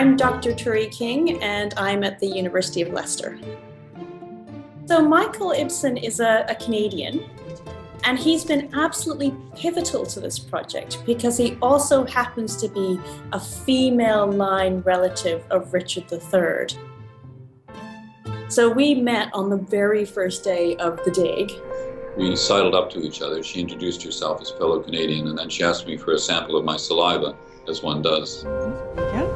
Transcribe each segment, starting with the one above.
I'm Dr. Turi King, and I'm at the University of Leicester. So Michael Ibsen is a Canadian, and he's been absolutely pivotal to this project because he also happens to be a female line relative of Richard III. So we met on the very first day of the dig. We sidled up to each other. She introduced herself as fellow Canadian, and then she asked me for a sample of my saliva, as one does. Yeah.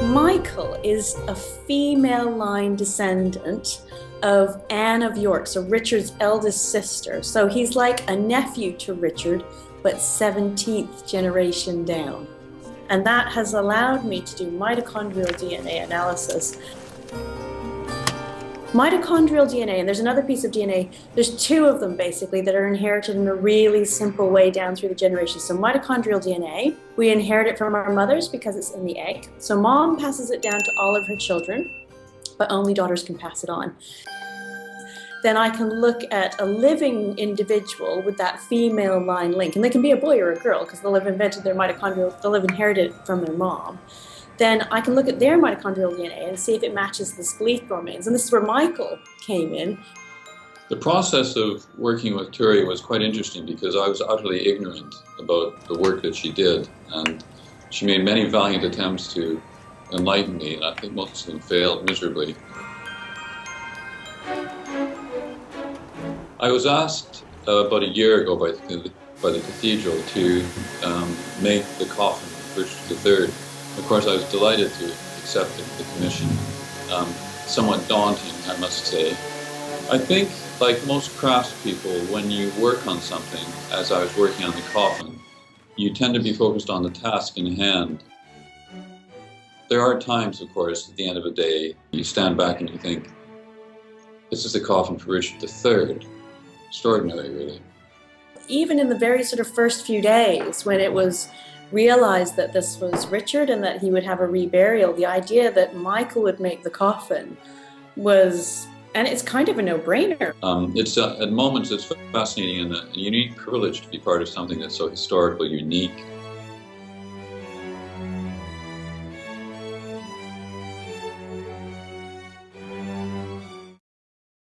Michael is a female line descendant of Anne of York, so Richard's eldest sister. So he's like a nephew to Richard, but 17th generation down. And that has allowed me to do mitochondrial DNA analysis. Mitochondrial DNA, and there's another piece of DNA, there's two of them basically that are inherited in a really simple way down through the generations. So mitochondrial DNA, we inherit it from our mothers because it's in the egg. So mom passes it down to all of her children, but only daughters can pass it on. Then I can look at a living individual with that female line link, and they can be a boy or a girl because they'll have invented their mitochondrial, they'll have inherited it from their mom. Then I can look at their mitochondrial DNA and see if it matches the spleen domains. And this is where Michael came in. The process of working with Turi was quite interesting because I was utterly ignorant about the work that she did. And she made many valiant attempts to enlighten me, and I think most of them failed miserably. I was asked about a year ago by the cathedral to make the coffin for Richard III. Of course, I was delighted to accept the commission. Somewhat daunting, I must say. I think, like most craftspeople, when you work on something, as I was working on the coffin, you tend to be focused on the task in hand. There are times, of course, at the end of a day, you stand back and you think, this is the coffin for Richard III. Extraordinary, really. Even in the very sort of first few days, when it was realized that this was Richard and that he would have a reburial, the idea that Michael would make the coffin was, and it's kind of a no-brainer. At moments it's fascinating and a unique privilege to be part of something that's so historically unique.